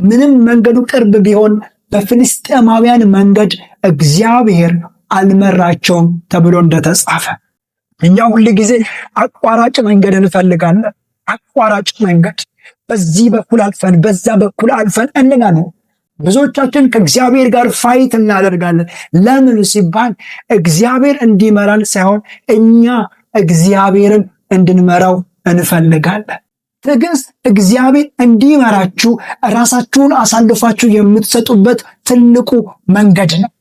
ምንም መንገዱ ቅርብ ቢሆን በፍልስጤማውያን መንገድ እግዚአብሔር አልመራቸውም ተብሎ እንደተጻፈ እኛ ሁል ጊዜ አቋራጭ መንገድ እንፈልጋለን። አቋራጭ መንገድ በዚህ በኩል አልፈን በዛ በኩል አልፈን እንላለን። ብዙዎቻችን ከእግዚአብሔር ጋር ፋይት እናደርጋለን። ለምን ሲባል እግዚአብሔር እንዲመራን ሳይሆን እኛ እግዚአብሔርን እንድንመራው እንፈልጋለን። ትዕግስት እግዚአብሔር እንዲመራችሁ ራሳችሁን አሳልፋችሁ የምትሰጡበት ትልቁ መንገድ ነው።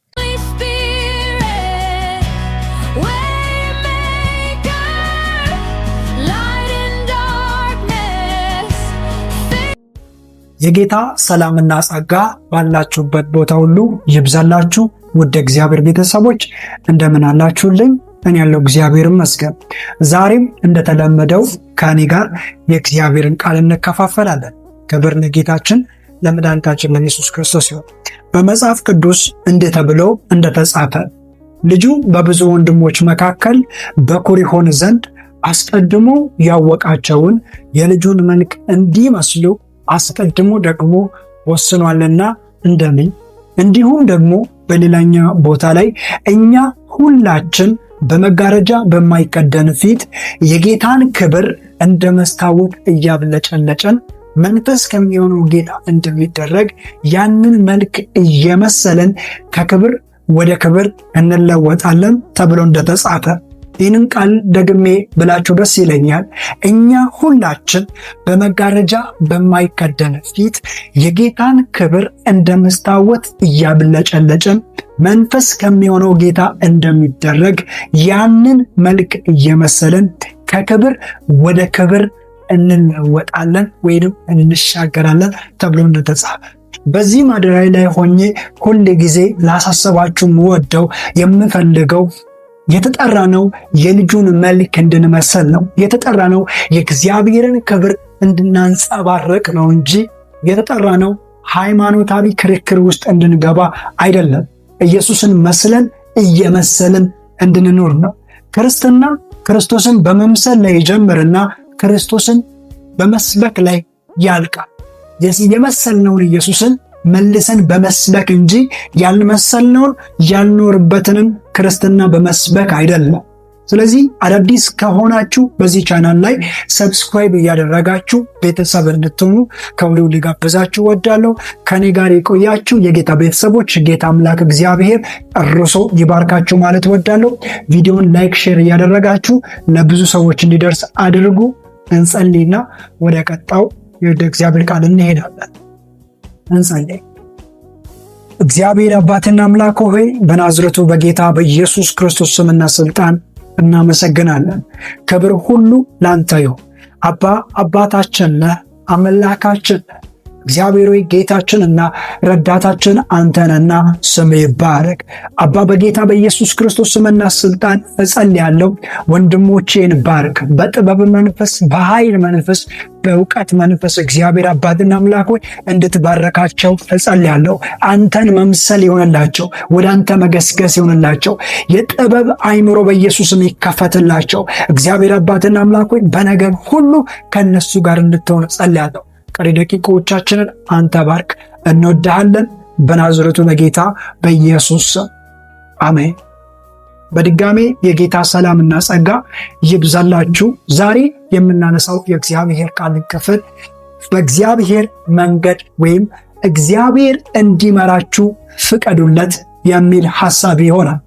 የጌታ ሰላምና ጸጋ ባላችሁበት ቦታ ሁሉ ይብዛላችሁ። ውድ እግዚአብሔር ቤተሰቦች እንደምን አላችሁልኝ? እኔ ያለው እግዚአብሔር ይመስገን። ዛሬም እንደተለመደው ከኔ ጋር የእግዚአብሔርን ቃል እንከፋፈላለን። ክብር ለጌታችን ለመድኃኒታችን ለኢየሱስ ክርስቶስ ይሁን። በመጽሐፍ ቅዱስ እንዲህ ተብሎ እንደተጻፈ ልጁ በብዙ ወንድሞች መካከል በኩር ይሆን ዘንድ አስቀድሞ ያወቃቸውን የልጁን መልክ እንዲመስሉ አስቀድሞ ደግሞ ወስኗልና እንደምን እንዲሁም ደግሞ በሌላኛ ቦታ ላይ እኛ ሁላችን በመጋረጃ በማይከደን ፊት የጌታን ክብር እንደ መስታወት እያብለጨለጨን መንፈስ ከሚሆነው ጌታ እንደሚደረግ ያንን መልክ እየመሰለን ከክብር ወደ ክብር እንለወጣለን ተብሎ እንደተጻፈ ይህንን ቃል ደግሜ ብላችሁ ደስ ይለኛል። እኛ ሁላችን በመጋረጃ በማይከደን ፊት የጌታን ክብር እንደ መስታወት እያብለጨለጨን መንፈስ ከሚሆነው ጌታ እንደሚደረግ ያንን መልክ እየመሰለን ከክብር ወደ ክብር እንለወጣለን ወይንም እንሻገራለን ተብሎ እንደተጻፈ በዚህ ማደሪያ ላይ ሆኜ ሁል ጊዜ ላሳስባችሁ የምወደው የምፈልገው የተጠራ ነው የልጁን መልክ እንድንመስል ነው። የተጠራ ነው የእግዚአብሔርን ክብር እንድናንጸባርቅ ነው እንጂ የተጠራ ነው ሃይማኖታዊ ክርክር ውስጥ እንድንገባ አይደለም። ኢየሱስን መስለን እየመሰልን እንድንኖር ነው። ክርስትና ክርስቶስን በመምሰል ላይ ይጀምርና ክርስቶስን በመስበክ ላይ ያልቃል። የመሰልነውን ኢየሱስን መልሰን በመስበክ እንጂ ያልመሰልነውን ያልኖርበትንም ክርስትና በመስበክ አይደለም። ስለዚህ አዳዲስ ከሆናችሁ በዚህ ቻናል ላይ ሰብስክራይብ እያደረጋችሁ ቤተሰብ እንድትሆኑ ከወዲሁ ልጋብዛችሁ እወዳለሁ። ከኔ ጋር የቆያችሁ የጌታ ቤተሰቦች ጌታ አምላክ እግዚአብሔር እርሶ ይባርካችሁ ማለት እወዳለሁ። ቪዲዮን ላይክ፣ ሼር እያደረጋችሁ ለብዙ ሰዎች እንዲደርስ አድርጉ። እንጸልይና ወደ ቀጣው ወደ እግዚአብሔር ቃል እንሄዳለን። እንጸልይ። እግዚአብሔር አባትና አምላክ ሆይ በናዝሬቱ በጌታ በኢየሱስ ክርስቶስ ስምና ስልጣን እናመሰግናለን። ክብር ሁሉ ላንተ ይሁን። አባታችን ነህ፣ አምላካችን ነህ። እግዚአብሔር ሆይ ጌታችንና ረዳታችን አንተ ነህና ስምህ ይባረክ። አባ በጌታ በኢየሱስ ክርስቶስ ስምና ስልጣን እጸልያለሁ። ወንድሞቼን ባርክ። በጥበብ መንፈስ፣ በኃይል መንፈስ፣ በእውቀት መንፈስ እግዚአብሔር አባትና አምላክ ሆይ እንድትባረካቸው እጸልያለሁ። አንተን መምሰል ይሆንላቸው፣ ወደ አንተ መገስገስ ይሆንላቸው። የጥበብ አይምሮ በኢየሱስም ይከፈትላቸው። እግዚአብሔር አባትና አምላክ ሆይ በነገር ሁሉ ከነሱ ጋር እንድትሆን እጸልያለሁ። ቀሪ ደቂቃዎቻችንን አንተ ባርክ። እንወድሃለን በናዝሬቱ በጌታ በኢየሱስ ስም አሜን። በድጋሜ የጌታ ሰላምና ጸጋ ይብዛላችሁ። ዛሬ የምናነሳው የእግዚአብሔር ቃል ክፍል በእግዚአብሔር መንገድ ወይም እግዚአብሔር እንዲመራችሁ ፍቀዱለት የሚል ሐሳብ ይሆናል።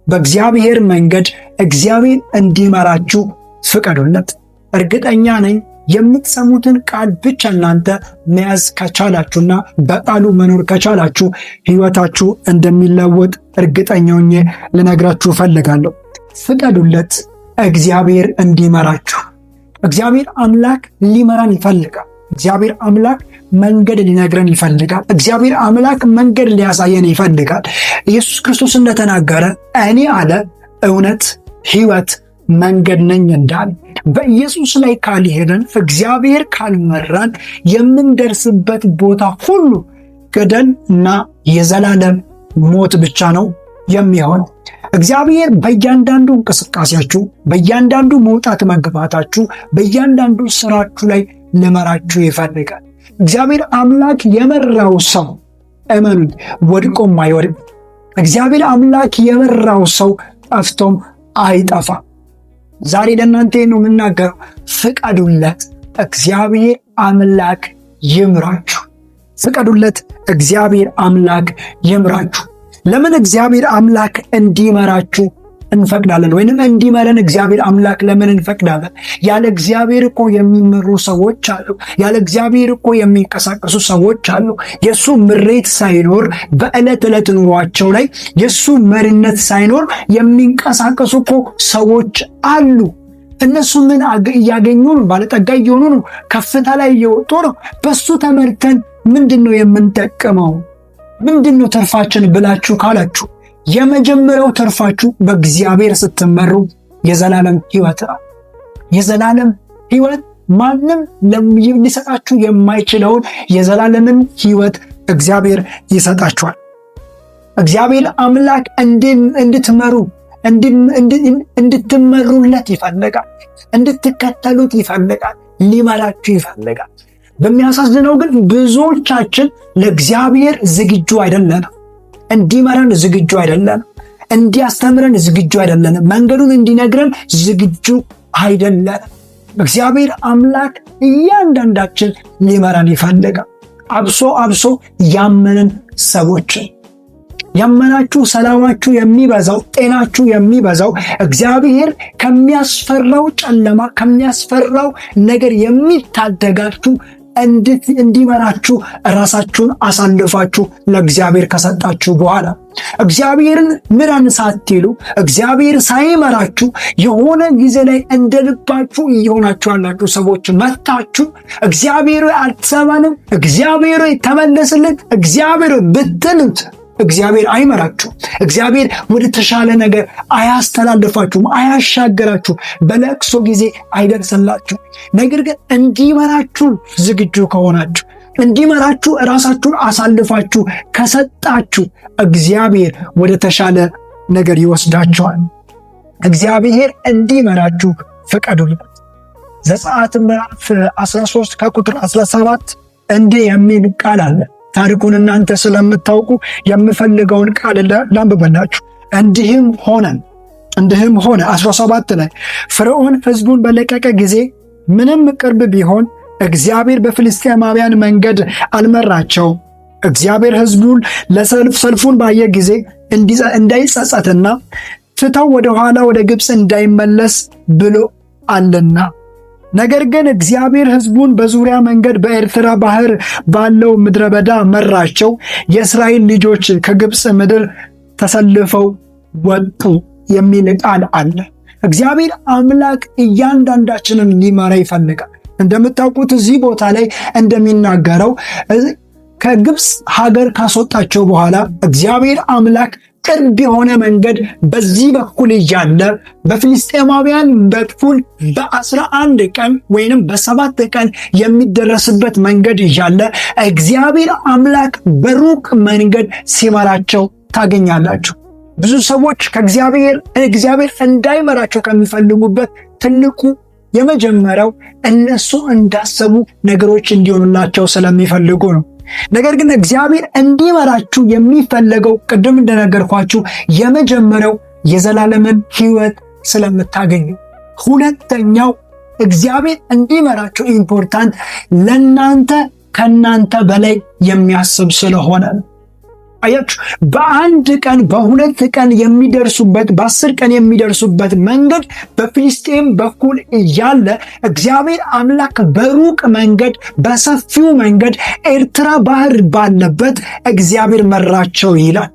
በእግዚአብሔር መንገድ እግዚአብሔር እንዲመራችሁ ፍቀዱለት። እርግጠኛ ነኝ የምትሰሙትን ቃል ብቻ እናንተ መያዝ ከቻላችሁና በቃሉ መኖር ከቻላችሁ ሕይወታችሁ እንደሚለወጥ እርግጠኛ ሆኜ ልነግራችሁ እፈልጋለሁ። ፍቀዱለት እግዚአብሔር እንዲመራችሁ። እግዚአብሔር አምላክ ሊመራን ይፈልጋል። እግዚአብሔር አምላክ መንገድ ሊነግረን ይፈልጋል። እግዚአብሔር አምላክ መንገድ ሊያሳየን ይፈልጋል። ኢየሱስ ክርስቶስ እንደተናገረ እኔ አለ እውነት፣ ሕይወት፣ መንገድ ነኝ እንዳለ በኢየሱስ ላይ ካልሄደን እግዚአብሔር ካልመራን የምንደርስበት ቦታ ሁሉ ገደል እና የዘላለም ሞት ብቻ ነው የሚሆን። እግዚአብሔር በእያንዳንዱ እንቅስቃሴያችሁ፣ በእያንዳንዱ መውጣት መግባታችሁ፣ በእያንዳንዱ ስራችሁ ላይ ሊመራችሁ ይፈልጋል። እግዚአብሔር አምላክ የመራው ሰው እመኑት ወድቆም አይወድቅ። እግዚአብሔር አምላክ የመራው ሰው ጠፍቶም አይጠፋ። ዛሬ ለእናንተ ነው የምናገረው፣ ፍቀዱለት፣ እግዚአብሔር አምላክ ይምራችሁ። ፍቀዱለት፣ እግዚአብሔር አምላክ ይምራችሁ። ለምን እግዚአብሔር አምላክ እንዲመራችሁ እንፈቅዳለን? ወይንም እንዲመረን እግዚአብሔር አምላክ ለምን እንፈቅዳለን? ያለ እግዚአብሔር እኮ የሚመሩ ሰዎች አሉ። ያለ እግዚአብሔር እኮ የሚንቀሳቀሱ ሰዎች አሉ። የሱ ምሬት ሳይኖር በዕለት ዕለት ኑሯቸው ላይ የሱ መሪነት ሳይኖር የሚንቀሳቀሱ እኮ ሰዎች አሉ። እነሱ ምን እያገኙ ነው? ባለጠጋ እየሆኑ ነው። ከፍታ ላይ እየወጡ ነው። በሱ ተመርተን ምንድን ነው የምንጠቀመው? ምንድን ነው ተርፋችን ብላችሁ ካላችሁ የመጀመሪያው ተርፋችሁ በእግዚአብሔር ስትመሩ የዘላለም ሕይወት ነው። የዘላለም ሕይወት ማንም ሊሰጣችሁ የማይችለውን የዘላለምን ሕይወት እግዚአብሔር ይሰጣችኋል። እግዚአብሔር አምላክ እንድትመሩ እንድትመሩለት ይፈልጋል። እንድትከተሉት ይፈልጋል። ሊመራችሁ ይፈልጋል። በሚያሳዝነው ግን ብዙዎቻችን ለእግዚአብሔር ዝግጁ አይደለንም። እንዲመረን ዝግጁ አይደለንም። እንዲያስተምረን ዝግጁ አይደለንም። መንገዱን እንዲነግረን ዝግጁ አይደለንም። እግዚአብሔር አምላክ እያንዳንዳችን ሊመራን ይፈልጋል። አብሶ ያመንን ሰዎችን ያመናችሁ ሰላማችሁ የሚበዛው ጤናችሁ የሚበዛው እግዚአብሔር ከሚያስፈራው ጨለማ ከሚያስፈራው ነገር የሚታደጋችሁ እንዲመራችሁ ራሳችሁን አሳልፋችሁ ለእግዚአብሔር ከሰጣችሁ በኋላ እግዚአብሔርን ምራን ሳትሉ እግዚአብሔር ሳይመራችሁ የሆነ ጊዜ ላይ እንደልባችሁ እየሆናችሁ ያላችሁ ሰዎች መታችሁ እግዚአብሔር አልተሰማንም፣ እግዚአብሔር ተመለስልን፣ እግዚአብሔር ብትሉት እግዚአብሔር አይመራችሁ። እግዚአብሔር ወደ ተሻለ ነገር አያስተላልፋችሁም፣ አያሻገራችሁ፣ በለቅሶ ጊዜ አይደርስላችሁ። ነገር ግን እንዲመራችሁ ዝግጁ ከሆናችሁ እንዲመራችሁ ራሳችሁን አሳልፋችሁ ከሰጣችሁ እግዚአብሔር ወደ ተሻለ ነገር ይወስዳችኋል። እግዚአብሔር እንዲመራችሁ ፍቀዱለት። ዘጸአት ምዕራፍ 13 ከቁጥር 17 እንዲህ የሚል ቃል አለ። ታሪኩን እናንተ ስለምታውቁ የምፈልገውን ቃል ላንብበላችሁ። እንዲህም ሆነ 17 ላይ ፈርዖን ሕዝቡን በለቀቀ ጊዜ ምንም ቅርብ ቢሆን እግዚአብሔር በፍልስጤማውያን መንገድ አልመራቸው። እግዚአብሔር ሕዝቡን ሰልፉን ባየ ጊዜ እንዳይጸጸትና ትተው ወደ ኋላ ወደ ግብፅ እንዳይመለስ ብሎ አለና። ነገር ግን እግዚአብሔር ሕዝቡን በዙሪያ መንገድ በኤርትራ ባህር ባለው ምድረ በዳ መራቸው። የእስራኤል ልጆች ከግብፅ ምድር ተሰልፈው ወጡ የሚል ቃል አለ። እግዚአብሔር አምላክ እያንዳንዳችንን ሊመራ ይፈልጋል። እንደምታውቁት እዚህ ቦታ ላይ እንደሚናገረው ከግብፅ ሀገር ካስወጣቸው በኋላ እግዚአብሔር አምላክ ቅርብ የሆነ መንገድ በዚህ በኩል እያለ በፍልስጤማውያን በኩል በ11 ቀን ወይንም በ7 ቀን የሚደረስበት መንገድ እያለ እግዚአብሔር አምላክ በሩቅ መንገድ ሲመራቸው ታገኛላችሁ። ብዙ ሰዎች እግዚአብሔር እንዳይመራቸው ከሚፈልጉበት ትልቁ የመጀመሪያው እነሱ እንዳሰቡ ነገሮች እንዲሆኑላቸው ስለሚፈልጉ ነው። ነገር ግን እግዚአብሔር እንዲመራችሁ የሚፈለገው ቅድም እንደነገርኳችሁ የመጀመሪያው የዘላለምን ሕይወት ስለምታገኙ፣ ሁለተኛው እግዚአብሔር እንዲመራችሁ ኢምፖርታንት ለናንተ ከናንተ በላይ የሚያስብ ስለሆነ ነው። አያችሁ፣ በአንድ ቀን በሁለት ቀን የሚደርሱበት በ10 ቀን የሚደርሱበት መንገድ በፍልስጤም በኩል እያለ እግዚአብሔር አምላክ በሩቅ መንገድ በሰፊው መንገድ ኤርትራ ባህር ባለበት እግዚአብሔር መራቸው ይላል።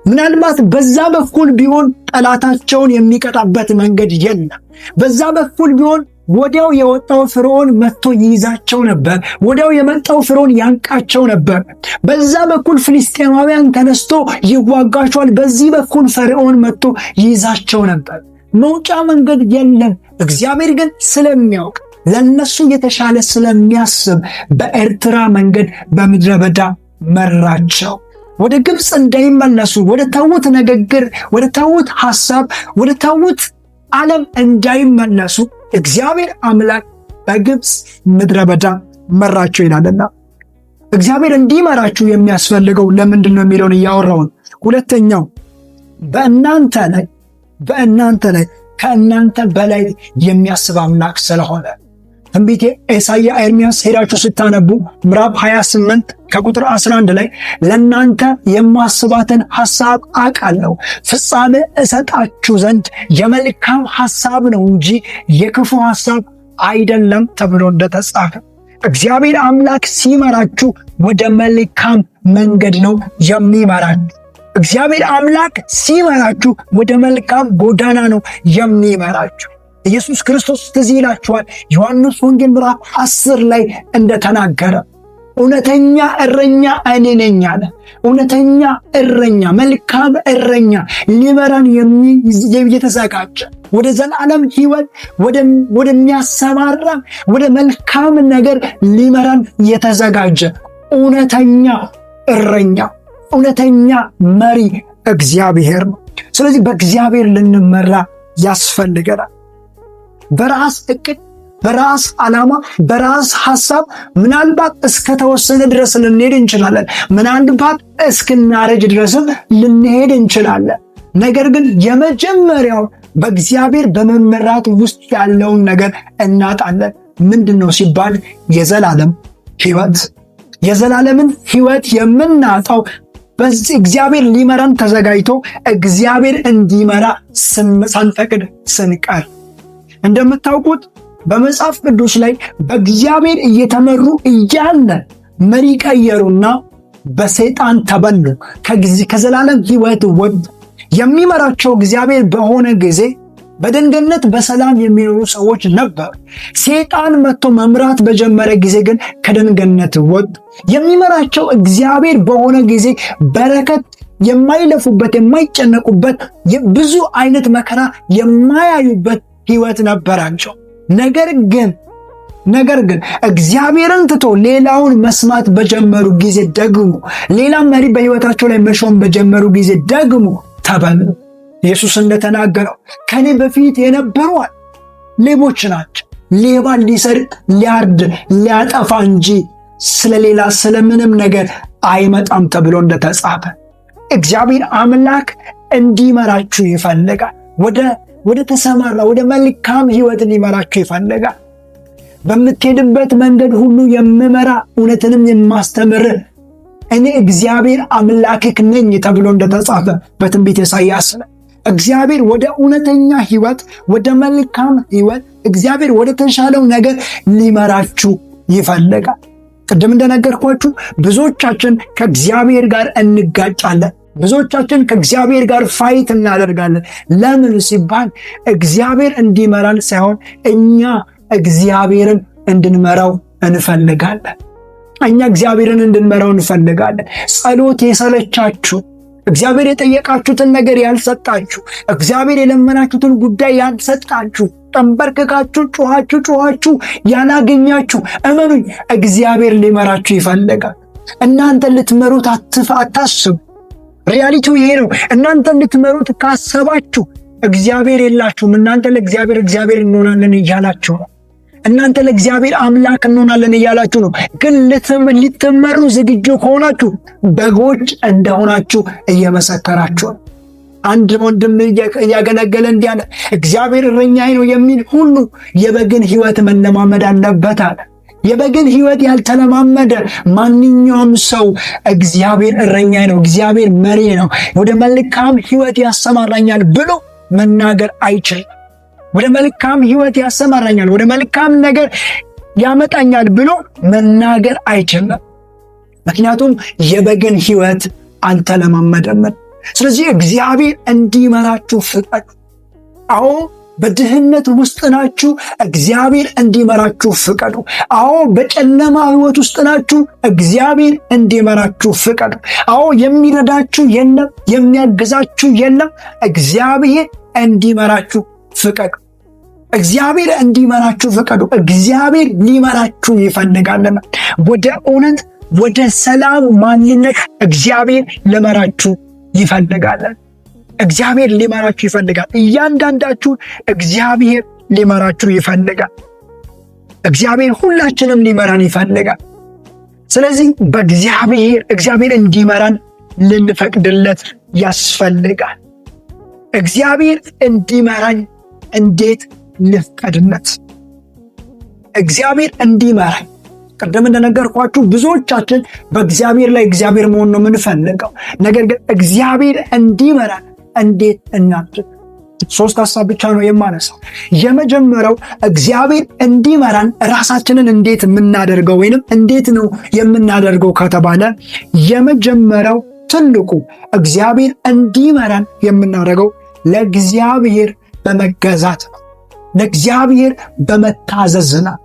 ምናልባት በዛ በኩል ቢሆን ጠላታቸውን የሚቀጣበት መንገድ የለም። በዛ በኩል ቢሆን ወዲያው የወጣው ፈርዖን መጥቶ ይይዛቸው ነበር። ወዲያው የመጣው ፈርዖን ያንቃቸው ነበር። በዛ በኩል ፍልስጤማውያን ተነስቶ ይዋጋቸዋል። በዚህ በኩል ፈርዖን መጥቶ ይይዛቸው ነበር። መውጫ መንገድ የለም። እግዚአብሔር ግን ስለሚያውቅ ለነሱ የተሻለ ስለሚያስብ በኤርትራ መንገድ በምድረ በዳ መራቸው። ወደ ግብፅ እንዳይመለሱ፣ ወደ ተዉት ንግግር፣ ወደ ተዉት ሐሳብ፣ ወደ ተዉት ዓለም እንዳይመለሱ እግዚአብሔር አምላክ በግብፅ ምድረ በዳ መራቸው ይላልና እግዚአብሔር እንዲመራችሁ የሚያስፈልገው ለምንድን ነው የሚለውን እያወራውን፣ ሁለተኛው በእናንተ ላይ ከእናንተ በላይ የሚያስብ አምላክ ስለሆነ ትንቢተ ኢሳይያስ ኤርምያስ ሄዳችሁ ስታነቡ ምዕራፍ 28 ከቁጥር 11 ላይ ለእናንተ የማስባትን ሐሳብ አውቃለሁ፣ ፍጻሜ እሰጣችሁ ዘንድ የመልካም ሐሳብ ነው እንጂ የክፉ ሐሳብ አይደለም ተብሎ እንደተጻፈ እግዚአብሔር አምላክ ሲመራችሁ ወደ መልካም መንገድ ነው የሚመራችሁ። እግዚአብሔር አምላክ ሲመራችሁ ወደ መልካም ጎዳና ነው የሚመራችሁ። ኢየሱስ ክርስቶስ ትዝ ይላችኋል ዮሐንስ ወንጌል ምዕራፍ 10 ላይ እንደተናገረ እውነተኛ እረኛ እኔ ነኝ አለ። እውነተኛ እረኛ፣ መልካም እረኛ ሊመራን የተዘጋጀ ወደ ዘላለም ሕይወት ወደሚያሰማራ ወደ መልካም ነገር ሊመራን የተዘጋጀ እውነተኛ እረኛ፣ እውነተኛ መሪ እግዚአብሔር ነው። ስለዚህ በእግዚአብሔር ልንመራ ያስፈልገናል። በራስ እቅድ፣ በራስ ዓላማ፣ በራስ ሐሳብ ምናልባት እስከተወሰነ ድረስ ልንሄድ እንችላለን። ምናልባት እስክናረጅ ድረስም ልንሄድ እንችላለን። ነገር ግን የመጀመሪያው በእግዚአብሔር በመመራት ውስጥ ያለውን ነገር እናጣለን። ምንድን ነው ሲባል የዘላለም ሕይወት። የዘላለምን ሕይወት የምናጣው በዚህ እግዚአብሔር ሊመራን ተዘጋጅቶ እግዚአብሔር እንዲመራ ሳንፈቅድ ስንቀር። እንደምታውቁት በመጽሐፍ ቅዱስ ላይ በእግዚአብሔር እየተመሩ እያለ መሪ ቀየሩና በሰይጣን ተበሉ፣ ከዘላለም ሕይወት ወጡ። የሚመራቸው እግዚአብሔር በሆነ ጊዜ በደንገነት በሰላም የሚኖሩ ሰዎች ነበሩ። ሰይጣን መጥቶ መምራት በጀመረ ጊዜ ግን ከደንገነት ወጡ። የሚመራቸው እግዚአብሔር በሆነ ጊዜ በረከት የማይለፉበት፣ የማይጨነቁበት፣ ብዙ አይነት መከራ የማያዩበት ሕይወት ነበራቸው። ነገር ግን እግዚአብሔርን ትቶ ሌላውን መስማት በጀመሩ ጊዜ ደግሞ ሌላ መሪ በሕይወታቸው ላይ መሾም በጀመሩ ጊዜ ደግሞ ተበሉ። ኢየሱስ እንደተናገረው ከኔ በፊት የነበሩ ሌቦች ናቸው፣ ሌባ ሊሰርቅ፣ ሊያርድ፣ ሊያጠፋ እንጂ ስለሌላ ስለምንም ነገር አይመጣም ተብሎ እንደተጻፈ እግዚአብሔር አምላክ እንዲመራችሁ ይፈልጋል። ወደ ተሰማራ ወደ መልካም ሕይወት ሊመራችሁ ይፈልጋል። በምትሄድበት መንገድ ሁሉ የምመራ እውነትንም የማስተምር እኔ እግዚአብሔር አምላክህ ነኝ ተብሎ እንደተጻፈ በትንቢተ ኢሳይያስ ላይ እግዚአብሔር ወደ እውነተኛ ሕይወት፣ ወደ መልካም ሕይወት፣ እግዚአብሔር ወደ ተሻለው ነገር ሊመራችሁ ይፈልጋል። ቅድም እንደነገርኳችሁ ብዙዎቻችን ከእግዚአብሔር ጋር እንጋጫለን። ብዙዎቻችን ከእግዚአብሔር ጋር ፋይት እናደርጋለን። ለምን ሲባል እግዚአብሔር እንዲመራን ሳይሆን እኛ እግዚአብሔርን እንድንመራው እንፈልጋለን። ጸሎት የሰለቻችሁ፣ እግዚአብሔር የጠየቃችሁትን ነገር ያልሰጣችሁ፣ እግዚአብሔር የለመናችሁትን ጉዳይ ያልሰጣችሁ፣ ተንበርክካችሁ ጮኻችሁ ያላገኛችሁ፣ እመኑኝ እግዚአብሔር ሊመራችሁ ይፈልጋል። እናንተ ልትመሩት አታስቡ። ሪያሊቲው ይሄ ነው። እናንተ ልትመሩት ካሰባችሁ እግዚአብሔር የላችሁም። እናንተ ለእግዚአብሔር እግዚአብሔር እንሆናለን እያላችሁ ነው። እናንተ ለእግዚአብሔር አምላክ እንሆናለን እያላችሁ ነው። ግን ልትመሩ ዝግጁ ከሆናችሁ በጎች እንደሆናችሁ እየመሰከራችሁ ነው። አንድ ወንድም እያገለገለ እንዲህ አለ፣ እግዚአብሔር እረኛዬ ነው የሚል ሁሉ የበግን ሕይወት መለማመድ አለበት አለ። የበግን ሕይወት ያልተለማመደ ማንኛውም ሰው እግዚአብሔር እረኛዬ ነው፣ እግዚአብሔር መሪ ነው፣ ወደ መልካም ሕይወት ያሰማራኛል ብሎ መናገር አይችልም። ወደ መልካም ሕይወት ያሰማራኛል፣ ወደ መልካም ነገር ያመጣኛል ብሎ መናገር አይችልም። ምክንያቱም የበግን ሕይወት አልተለማመደም። ስለዚህ እግዚአብሔር እንዲመራችሁ ፍቀዱ። አዎ በድህነት ውስጥ ናችሁ፣ እግዚአብሔር እንዲመራችሁ ፍቀዱ። አዎ በጨለማ ሕይወት ውስጥ ናችሁ፣ እግዚአብሔር እንዲመራችሁ ፍቀዱ። አዎ የሚረዳችሁ የለም፣ የሚያግዛችሁ የለም፣ እግዚአብሔር እንዲመራችሁ ፍቀዱ። እግዚአብሔር እንዲመራችሁ ፍቀዱ። እግዚአብሔር ሊመራችሁ ይፈልጋልና ወደ እውነት፣ ወደ ሰላም ማንነት እግዚአብሔር ሊመራችሁ ይፈልጋል። እግዚአብሔር ሊመራችሁ ይፈልጋል። እያንዳንዳችሁ እግዚአብሔር ሊመራችሁ ይፈልጋል። እግዚአብሔር ሁላችንም ሊመራን ይፈልጋል። ስለዚህ እግዚአብሔር እንዲመራን ልንፈቅድለት ያስፈልጋል። እግዚአብሔር እንዲመራኝ እንዴት ልፍቀድለት? እግዚአብሔር እንዲመራኝ ቅድም እንደነገርኳችሁ ብዙዎቻችን በእግዚአብሔር ላይ እግዚአብሔር መሆን ነው የምንፈልገው። ነገር ግን እግዚአብሔር እንዲመራን እንዴት እናድርግ? 3 ሀሳብ ብቻ ነው የማነሳው። የመጀመሪያው እግዚአብሔር እንዲመራን ራሳችንን እንዴት የምናደርገው ወይንም እንዴት ነው የምናደርገው ከተባለ የመጀመሪያው ትልቁ እግዚአብሔር እንዲመራን የምናደርገው ለእግዚአብሔር በመገዛት ነው። ለእግዚአብሔር በመታዘዝ ነው።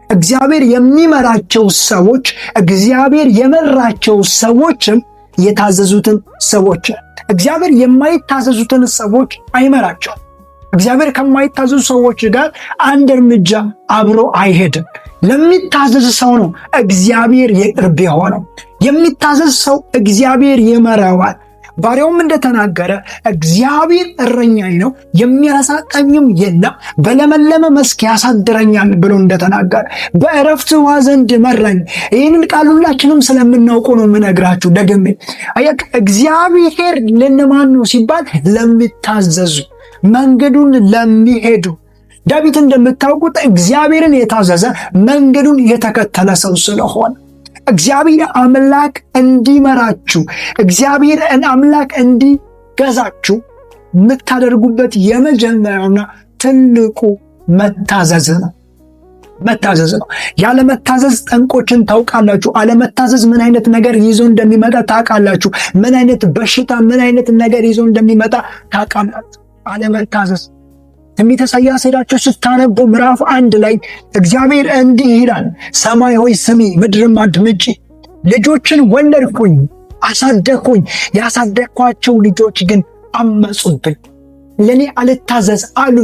እግዚአብሔር የሚመራቸው ሰዎች፣ እግዚአብሔር የመራቸው ሰዎችም የታዘዙትን ሰዎች፣ እግዚአብሔር የማይታዘዙትን ሰዎች አይመራቸው። እግዚአብሔር ከማይታዘዙ ሰዎች ጋር አንድ እርምጃ አብሮ አይሄድም። ለሚታዘዝ ሰው ነው እግዚአብሔር የቅርብ የሆነው። የሚታዘዝ ሰው እግዚአብሔር ይመራዋል። ባሪያውም እንደተናገረ እግዚአብሔር እረኛዬ ነው የሚያሳጣኝም የለም፣ በለመለመ መስክ ያሳድረኛል ብሎ እንደተናገረ በዕረፍት ውኃ ዘንድ መራኝ። ይህንን ቃል ሁላችንም ስለምናውቁ ነው የምነግራችሁ ደግሜ። እግዚአብሔር ለነማን ነው ሲባል ለሚታዘዙ፣ መንገዱን ለሚሄዱ። ዳዊት እንደምታውቁት እግዚአብሔርን የታዘዘ መንገዱን የተከተለ ሰው ስለሆነ እግዚአብሔር አምላክ እንዲመራችሁ፣ እግዚአብሔር አምላክ እንዲገዛችሁ የምታደርጉበት የመጀመሪያውና ትልቁ መታዘዝ ነው። መታዘዝ ነው። ያለመታዘዝ ጠንቆችን ታውቃላችሁ። አለመታዘዝ ምን አይነት ነገር ይዞ እንደሚመጣ ታውቃላችሁ። ምን አይነት በሽታ፣ ምን አይነት ነገር ይዞ እንደሚመጣ ታውቃላችሁ። አለመታዘዝ ትንቢተ ኢሳይያስ ሄዳችሁ ስታነቡ ምዕራፍ 1 ላይ እግዚአብሔር እንዲህ ይላል፣ ሰማይ ሆይ ስሚ፣ ምድርም አድምጪ። ልጆችን ወለድኩኝ፣ አሳደግኩኝ፣ ያሳደግኳቸው ልጆች ግን አመጹብኝ፣ ለእኔ አልታዘዝ አሉ።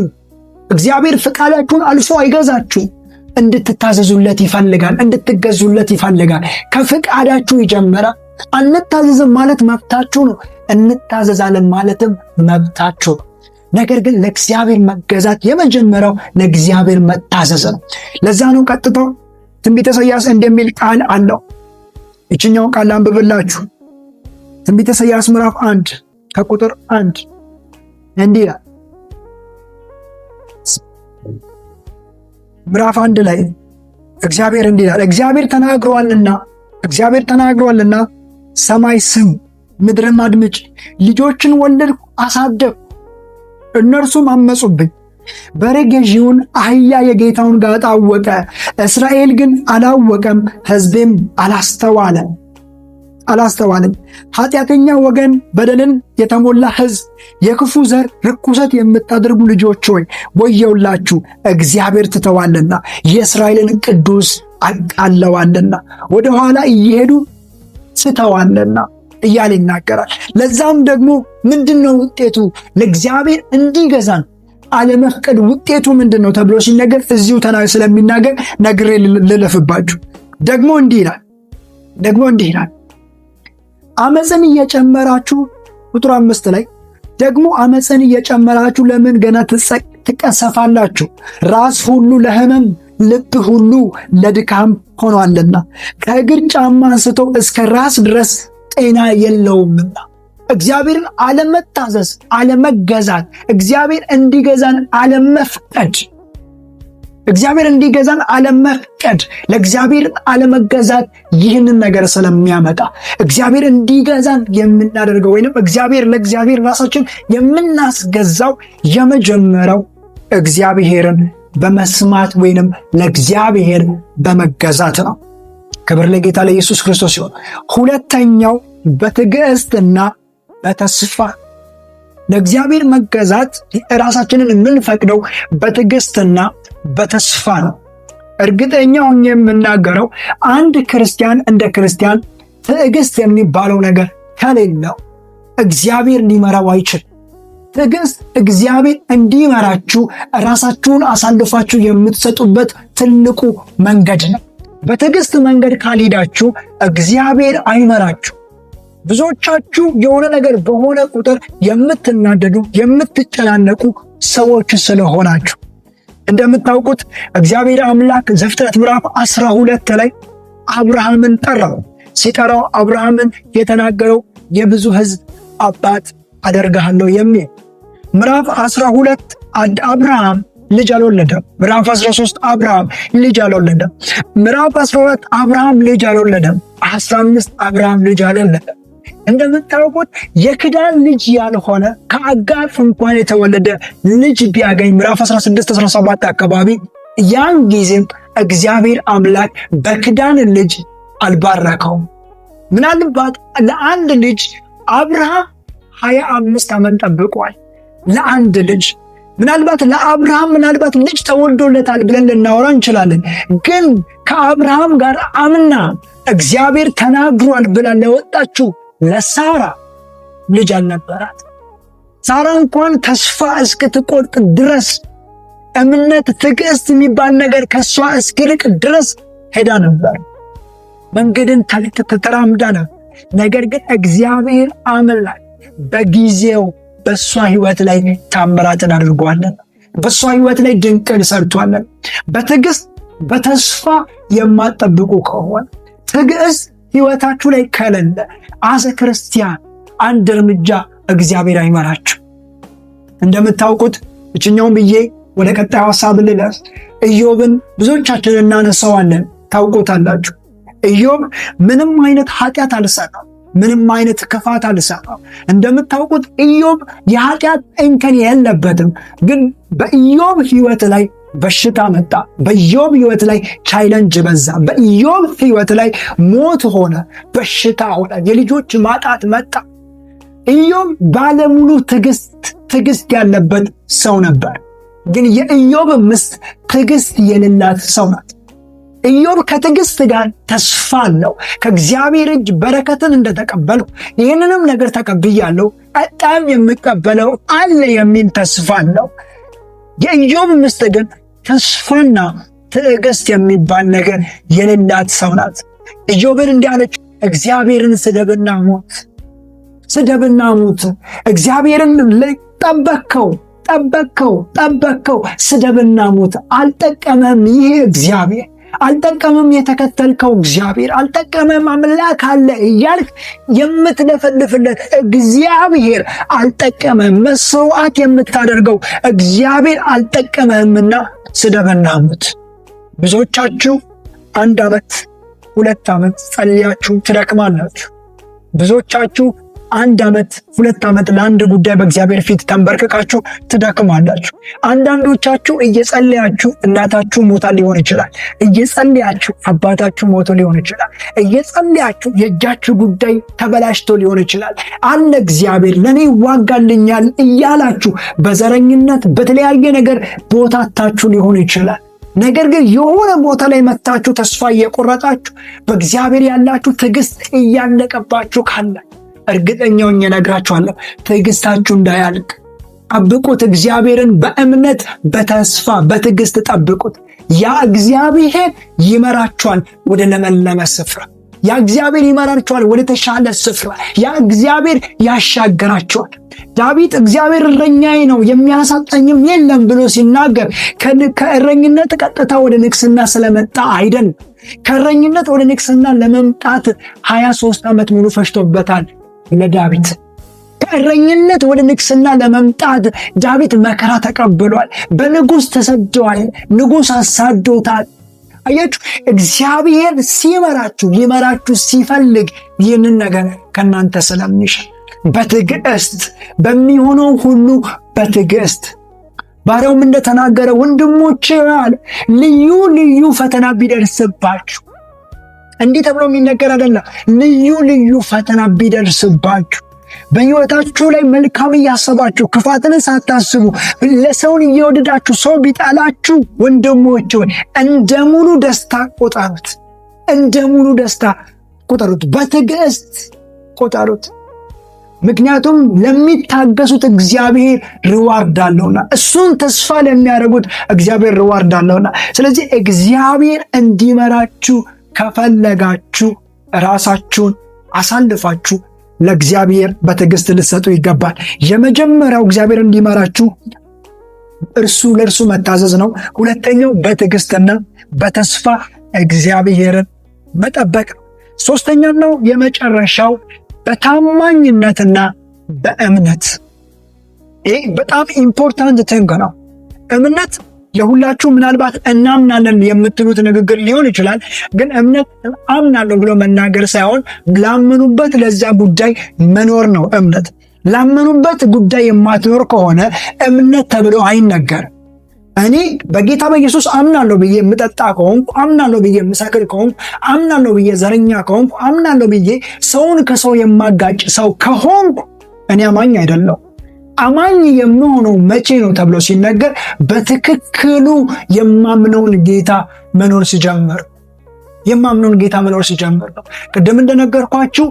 እግዚአብሔር ፈቃዳችሁን አልፎ አይገዛችሁ። እንድትታዘዙለት ይፈልጋል፣ እንድትገዙለት ይፈልጋል። ከፈቃዳችሁ ይጀምራል። አንታዘዝም ማለት መብታችሁ ነው። እንታዘዛለን ማለትም መብታችሁ ነው። ነገር ግን ለእግዚአብሔር መገዛት የመጀመሪያው ለእግዚአብሔር መታዘዝ ነው። ለዛ ነው ቀጥታ ትንቢተ ኢሳይያስ እንደሚል ቃል አለው። ይችኛውን ቃል አንብብላችሁ። ትንቢተ ኢሳይያስ ምዕራፍ 1 ከቁጥር 1 እንዲህ ይላል። ምዕራፍ 1 ላይ እግዚአብሔር እንዲህ ይላል፣ እግዚአብሔር ተናግሯልና ሰማይ ስም፣ ምድርም አድምጭ። ልጆችን ወለድኩ፣ አሳደግኩ፣ እነርሱም አመጹብኝ። በሬ ገዢውን፣ አህያ የጌታውን ጋጣ አወቀ። እስራኤል ግን አላወቀም፣ ሕዝቤም አላስተዋለም። ኃጢአተኛ ወገን፣ በደልን የተሞላ ሕዝብ፣ የክፉ ዘር፣ ርኩሰት የምታደርጉ ልጆች ሆይ ወየውላችሁ። እግዚአብሔር ትተዋልና የእስራኤልን ቅዱስ አቃለዋልና፣ ወደ ኋላ እየሄዱ ስተዋልና እያለ ይናገራል። ለዛም ደግሞ ምንድነው ውጤቱ? ለእግዚአብሔር እንዲገዛን አለመፍቀድ ውጤቱ ምንድነው ተብሎ ሲነገር እዚሁ ስለሚናገር ነግሬ ልለፍባችሁ። ደግሞ እንዲህ ይላል አመፅን እየጨመራችሁ፣ ቁጥር 5 ላይ ደግሞ አመፅን እየጨመራችሁ ለምን ገና ትቀሰፋላችሁ? ራስ ሁሉ ለሕመም ልብ ሁሉ ለድካም ሆኗልና ከእግር ጫማ አንስቶ እስከ ራስ ድረስ ጤና የለውምና። እግዚአብሔርን አለመታዘዝ፣ አለመገዛት፣ እግዚአብሔር እንዲገዛን አለመፍቀድ፣ ለእግዚአብሔር አለመገዛት ይህንን ነገር ስለሚያመጣ እግዚአብሔር እንዲገዛን የምናደርገው ወይንም ለእግዚአብሔር ራሳችን የምናስገዛው የመጀመሪያው እግዚአብሔርን በመስማት ወይንም ለእግዚአብሔር በመገዛት ነው። ክብር ለጌታ ለኢየሱስ ክርስቶስ ይሁን። ሁለተኛው በትዕግስትና በተስፋ። ለእግዚአብሔር መገዛት ራሳችንን የምንፈቅደው በትዕግስትና በተስፋ ነው። እርግጠኛ ሆኜ የምናገረው አንድ ክርስቲያን እንደ ክርስቲያን ትዕግስት የሚባለው ነገር ከሌለው እግዚአብሔር ሊመራው አይችልም። ትዕግስት እግዚአብሔር እንዲመራችሁ ራሳችሁን አሳልፋችሁ የምትሰጡበት ትልቁ መንገድ ነው። በትዕግስት መንገድ ካልሄዳችሁ እግዚአብሔር አይመራችሁ። ብዙዎቻችሁ የሆነ ነገር በሆነ ቁጥር የምትናደዱ የምትጨናነቁ ሰዎች ስለሆናችሁ እንደምታውቁት እግዚአብሔር አምላክ ዘፍጥረት ምዕራፍ 12 ላይ አብርሃምን ጠራው። ሲጠራው አብርሃምን የተናገረው የብዙ ሕዝብ አባት አደርግሃለሁ የሚል። ምዕራፍ 12 አብርሃም ልጅ አልወለደም። ምዕራፍ 13 አብርሃም ልጅ አልወለደም። ምዕራፍ 14 አብርሃም ልጅ አልወለደም። 15 አብርሃም ልጅ አልወለደም። እንደምታውቁት የክዳን ልጅ ያልሆነ ከአጋር እንኳን የተወለደ ልጅ ቢያገኝ ምዕራፍ 16 17 አካባቢ ያን ጊዜም እግዚአብሔር አምላክ በክዳን ልጅ አልባረከውም። ምናልባት ለአንድ ልጅ አብርሃም 25 ዓመት ጠብቋል። ለአንድ ልጅ ምናልባት ለአብርሃም ልጅ ተወልዶለታል ብለን ልናወራ እንችላለን። ግን ከአብርሃም ጋር አምና እግዚአብሔር ተናግሯል ብላ ለወጣችው ለሳራ ልጅ አልነበራት። ሳራ እንኳን ተስፋ እስክትቆርጥ ድረስ እምነት፣ ትዕግስት የሚባል ነገር ከሷ እስኪርቅ ድረስ ሄዳ ነበር። መንገድን ተራምዳ ነበር። ነገር ግን እግዚአብሔር አምላክ በጊዜው በሷ ሕይወት ላይ ታምራትን አድርጓለን። በሷ ሕይወት ላይ ድንቅን ሰርቷለን። በትዕግስት በተስፋ የማትጠብቁ ከሆነ ትዕግስት ሕይወታችሁ ላይ ከሌለ አዘ ክርስቲያን አንድ እርምጃ እግዚአብሔር አይመራችሁ። እንደምታውቁት እችኛውም ብዬ ወደ ቀጣዩ ሐሳብ ልለፍ። ኢዮብን ብዙዎቻችን እናነሳዋለን፣ ታውቁታላችሁ። ኢዮብ ምንም አይነት ኃጢአት አልሰራም። ምንም አይነት ክፋት አልሰራም። እንደምታውቁት ኢዮብ የኃጢአት እንከን የለበትም። ግን በኢዮብ ሕይወት ላይ በሽታ መጣ። በኢዮብ ሕይወት ላይ ቻሌንጅ በዛ። በኢዮብ ሕይወት ላይ ሞት ሆነ፣ በሽታ ሆነ፣ የልጆች ማጣት መጣ። ኢዮብ ባለሙሉ ትዕግስት ያለበት ሰው ነበር። ግን የኢዮብ ሚስት ትዕግስት የሌላት ሰው ናት። ኢዮብ ከትዕግስት ጋር ተስፋ አለው። ከእግዚአብሔር እጅ በረከትን እንደተቀበልኩ ይህንንም ነገር ተቀብያለሁ፣ በጣም የምቀበለው አለ የሚል ተስፋ አለው። የኢዮብ ሚስት ግን ተስፋና ትዕግስት የሚባል ነገር የሌላት ሰው ናት። ኢዮብን እንዲህ አለች፣ እግዚአብሔርን ስደብና ሞት፣ ስደብና ሞት። እግዚአብሔርን ጠበቅከው፣ ስደብና ሞት። አልጠቀመም ይሄ እግዚአብሔር፣ አልጠቀመም የተከተልከው እግዚአብሔር፣ አልጠቀመም አምላክ አለ እያልክ የምትለፈልፍለት እግዚአብሔር አልጠቀመም። መስዋዕት የምታደርገው እግዚአብሔር አልጠቀመምና ስደብና ሞት። ብዙዎቻችሁ 1 ዓመት 2 ዓመት ጸልያችሁ ትደክማላችሁ። ብዙዎቻችሁ 1 ዓመት 2 ዓመት ለአንድ ጉዳይ በእግዚአብሔር ፊት ተንበርክካችሁ ትደክማላችሁ። አንዳንዶቻችሁ እየጸለያችሁ እናታችሁ ሞታ ሊሆን ይችላል። እየጸለያችሁ አባታችሁ ሞቶ ሊሆን ይችላል። እየጸለያችሁ የእጃችሁ ጉዳይ ተበላሽቶ ሊሆን ይችላል። አለ እግዚአብሔር ለእኔ ይዋጋልኛል እያላችሁ በዘረኝነት በተለያየ ነገር ቦታታችሁ ሊሆን ይችላል። ነገር ግን የሆነ ቦታ ላይ መታችሁ ተስፋ እየቆረጣችሁ በእግዚአብሔር ያላችሁ ትዕግስት እያለቀባችሁ ካለ እርግጠኛው እነግራችኋለሁ፣ ትዕግስታችሁ እንዳያልቅ ጠብቁት። እግዚአብሔርን በእምነት በተስፋ በትዕግስት ጠብቁት። ያ እግዚአብሔር ይመራችኋል ወደ ለመለመ ስፍራ። ያ እግዚአብሔር ይመራችኋል ወደ ተሻለ ስፍራ። ያ እግዚአብሔር ያሻገራችኋል። ዳዊት እግዚአብሔር እረኛዬ ነው የሚያሳጣኝም የለም ብሎ ሲናገር ከእረኝነት ቀጥታ ወደ ንግስና ስለመጣ አይደለም። ከእረኝነት ወደ ንግስና ለመምጣት 23 ዓመት ሙሉ ፈጅቶበታል ለዳዊት። ከእረኝነት ወደ ንግስና ለመምጣት ዳዊት መከራ ተቀብሏል። በንጉሥ ተሰደዋል። ንጉሥ አሳዶታል። አያችሁ፣ እግዚአብሔር ሲመራችሁ ሊመራችሁ ሲፈልግ ይህንን ነገር ከእናንተ ስለሚሻ በትዕግስት በሚሆነው ሁሉ በትዕግስት ባሪያውም እንደተናገረ ወንድሞቼ አለ ልዩ ልዩ ፈተና ቢደርስባችሁ፣ እንዲህ ተብሎ የሚነገር አይደለም። ልዩ ልዩ ፈተና ቢደርስባችሁ በሕይወታችሁ ላይ መልካም እያሰባችሁ ክፋትን ሳታስቡ ለሰውን እየወደዳችሁ ሰው ቢጣላችሁ ወንድሞቼ እንደ ሙሉ ደስታ ቆጠሩት። እንደ ሙሉ ደስታ ቆጠሩት። በትዕግስት ቆጠሩት። ምክንያቱም ለሚታገሱት እግዚአብሔር ሪዋርድ አለውና፣ እሱን ተስፋ ለሚያደርጉት እግዚአብሔር ሪዋርድ አለውና። ስለዚህ እግዚአብሔር እንዲመራችሁ ከፈለጋችሁ ራሳችሁን አሳልፋችሁ ለእግዚአብሔር በትዕግስት ልትሰጡ ይገባል። የመጀመሪያው እግዚአብሔር እንዲመራችሁ ለእርሱ መታዘዝ ነው። ሁለተኛው በትዕግስትና በተስፋ እግዚአብሔርን መጠበቅ ነው። ሶስተኛው የመጨረሻው በታማኝነትና በእምነት። ይህ በጣም ኢምፖርታንት ትንግ ነው። እምነት ለሁላችሁ ምናልባት እናምናለን የምትሉት ንግግር ሊሆን ይችላል። ግን እምነት አምናለሁ ብሎ መናገር ሳይሆን ላመኑበት ለዛ ጉዳይ መኖር ነው እምነት። ላመኑበት ጉዳይ የማትኖር ከሆነ እምነት ተብሎ አይነገርም። እኔ በጌታ በኢየሱስ አምናለሁ ብዬ የምጠጣ ከሆንኩ፣ አምናለሁ ብዬ የምሰክር ከሆንኩ፣ አምናለሁ ብዬ ዘረኛ ከሆንኩ፣ አምናለሁ ብዬ ሰውን ከሰው የማጋጭ ሰው ከሆንኩ እኔ አማኝ አይደለሁ። አማኝ የምሆነው መቼ ነው ተብሎ ሲነገር በትክክሉ የማምነውን ጌታ መኖር ሲጀምር ነው። ቅድም እንደነገርኳችሁ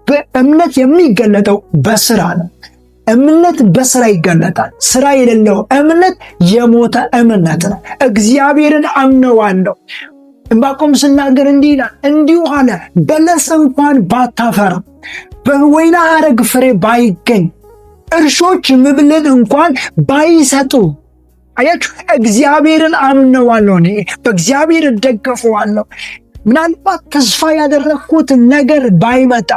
በእምነት የሚገለጠው በስራ ነው። እምነት በስራ ይገለጣል። ስራ የሌለው እምነት የሞተ እምነት ነው። እግዚአብሔርን አምነዋለሁ። ዕንባቆም ሲናገር እንዲህ ይላል፣ እንዲሁ አለ በለስ እንኳን ባታፈራ፣ በወይን ሐረግ ፍሬ ባይገኝ፣ እርሾች መብልን እንኳን ባይሰጡ። አያችሁ፣ እግዚአብሔርን አምነዋለሁ፣ እኔ በእግዚአብሔር እደገፈዋለሁ። ምናልባት ተስፋ ያደረግኩት ነገር ባይመጣ፣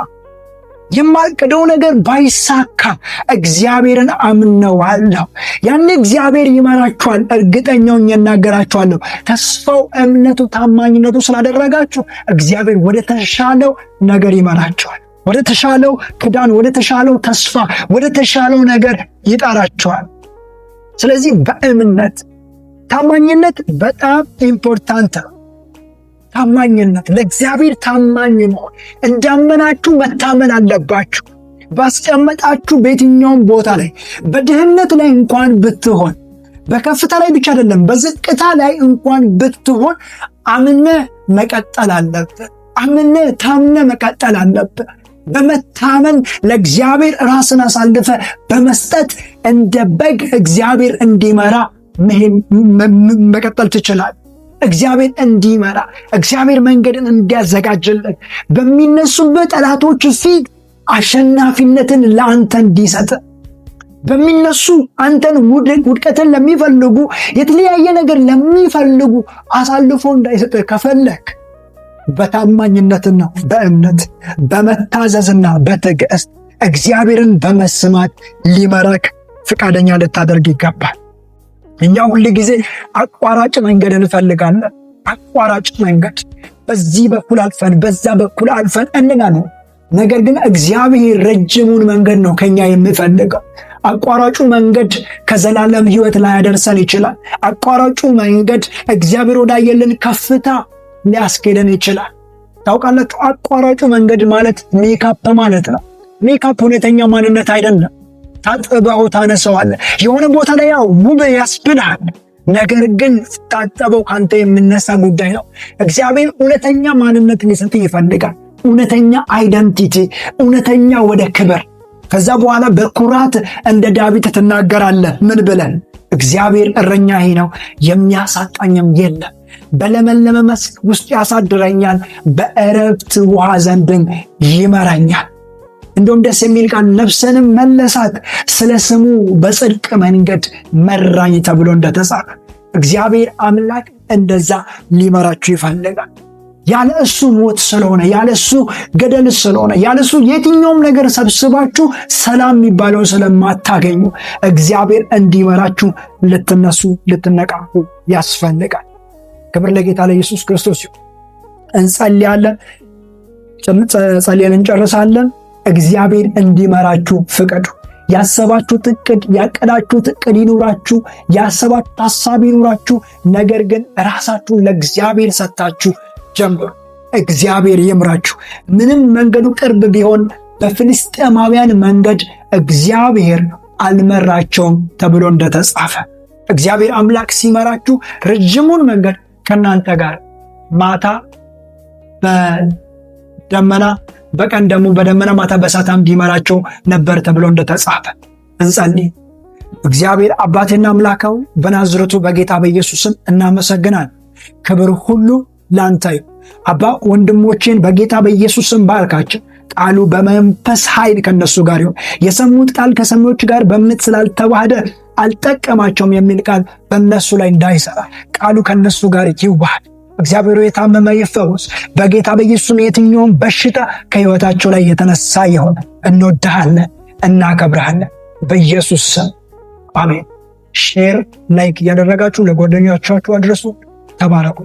የማቅደው ነገር ባይሳካ እግዚአብሔርን አምነዋለሁ። ያን እግዚአብሔር ይመራችኋል። እርግጠኛውን እናገራችኋለሁ። ተስፋው፣ እምነቱ፣ ታማኝነቱ ስላደረጋችሁ እግዚአብሔር ወደ ተሻለው ነገር ይመራችኋል። ወደ ተሻለው ክዳን፣ ወደ ተሻለው ተስፋ፣ ወደ ተሻለው ነገር ይጠራችኋል። ስለዚህ በእምነት ታማኝነት በጣም ኢምፖርታንት ነው። ታማኝነት፣ ለእግዚአብሔር ታማኝ መሆን። እንዳመናችሁ መታመን አለባችሁ። ባስቀመጣችሁ በየትኛውም ቦታ ላይ፣ በድህነት ላይ እንኳን ብትሆን፣ በከፍታ ላይ ብቻ አይደለም በዝቅታ ላይ እንኳን ብትሆን አምነ መቀጠል አለብህ። አምነ ታምነ መቀጠል አለብህ። በመታመን ለእግዚአብሔር ራስን አሳልፈ በመስጠት እንደ በግ እግዚአብሔር እንዲመራ መቀጠል ትችላል። እግዚአብሔር እንዲመራ፣ እግዚአብሔር መንገድን እንዲያዘጋጅልን፣ በሚነሱበት ጠላቶች ፊት አሸናፊነትን ለአንተ እንዲሰጥ፣ በሚነሱ አንተን ውድቀትን ለሚፈልጉ፣ የተለያየ ነገር ለሚፈልጉ አሳልፎ እንዳይሰጥ ከፈለክ በታማኝነትና በእምነት በመታዘዝና በትዕግስት እግዚአብሔርን በመስማት ሊመራክ ፍቃደኛ ልታደርግ ይገባል። እኛ ሁል ጊዜ አቋራጭ መንገድ እንፈልጋለን። አቋራጭ መንገድ፣ በዚህ በኩል አልፈን በዛ በኩል አልፈን እንላለን። ነገር ግን እግዚአብሔር ረጅሙን መንገድ ነው ከኛ የሚፈልገው። አቋራጩ መንገድ ከዘላለም ሕይወት ላይ ያደርሰን ይችላል። አቋራጩ መንገድ እግዚአብሔር ወዳየልን ከፍታ ሊያስኬደን ይችላል። ታውቃላችሁ፣ አቋራጩ መንገድ ማለት ሜካፕ ማለት ነው። ሜካፕ እውነተኛ ማንነት አይደለም። ታጥበው ታነሰዋለህ። የሆነ ቦታ ላይ ያው ውብ ያስብልሃል። ነገር ግን ታጠበው ካንተ የምነሳ ጉዳይ ነው። እግዚአብሔር እውነተኛ ማንነት ሊሰጥ ይፈልጋል። እውነተኛ አይደንቲቲ፣ እውነተኛ ወደ ክብር። ከዛ በኋላ በኩራት እንደ ዳዊት ትናገራለህ። ምን ብለን? እግዚአብሔር እረኛዬ ነው፣ የሚያሳጣኝም የለም። በለመለመ መስክ ውስጥ ያሳድረኛል፣ በዕረፍት ውሃ ዘንድም ይመራኛል። እንደውም ደስ የሚል ቃል፣ ነፍስንም መለሳት፣ ስለ ስሙ በጽድቅ መንገድ መራኝ ተብሎ እንደተጻፈ እግዚአብሔር አምላክ እንደዛ ሊመራችሁ ይፈልጋል። ያለ እሱ ሞት ስለሆነ፣ ያለ እሱ ገደል ስለሆነ፣ ያለ እሱ የትኛውም ነገር ሰብስባችሁ ሰላም የሚባለው ስለማታገኙ እግዚአብሔር እንዲመራችሁ ልትነሱ ልትነቃቁ ያስፈልጋል። ክብር ለጌታ ለኢየሱስ ክርስቶስ ይሁን። እንጸልያለን። ጸልየን እንጨርሳለን። እግዚአብሔር እንዲመራችሁ ፍቀዱ። ያሰባችሁት እቅድ፣ ያቀዳችሁት እቅድ ይኑራችሁ። ያሰባችሁት ሐሳብ ይኑራችሁ። ነገር ግን ራሳችሁን ለእግዚአብሔር ሰጥታችሁ ጀምሩ። እግዚአብሔር ይምራችሁ። ምንም መንገዱ ቅርብ ቢሆን በፍልስጤማውያን መንገድ እግዚአብሔር አልመራቸውም ተብሎ እንደተጻፈ እግዚአብሔር አምላክ ሲመራችሁ ረጅሙን መንገድ ከናንተ ጋር፣ ማታ በደመና በቀን ደግሞ በደመና ማታ በእሳት አምድ ይመራቸው ነበር ተብሎ እንደተጻፈ እንጸልይ። እግዚአብሔር አባቴና አምላካው በናዝረቱ በጌታ በኢየሱስም እናመሰግናለን። ክብር ሁሉ ላንተ ይሁን። አባ ወንድሞቼን በጌታ በኢየሱስም ባርካቸው። ቃሉ በመንፈስ ኃይል ከነሱ ጋር ይሁን። የሰሙት ቃል ከሰሚዎች ጋር በእምነት ስላልተዋሃደ አልጠቀማቸውም የሚል ቃል በእነሱ ላይ እንዳይሰራ ቃሉ ከነሱ ጋር ይዋሃድ። እግዚአብሔር የታመመ ይፈወስ በጌታ በኢየሱስ የትኛውም በሽታ ከሕይወታቸው ላይ የተነሳ ይሆን። እንወድሃለን፣ እናከብርሃለን በኢየሱስ ስም አሜን። ሼር ላይክ እያደረጋችሁ ለጓደኞቻችሁ አድርሱ። ተባረኩ።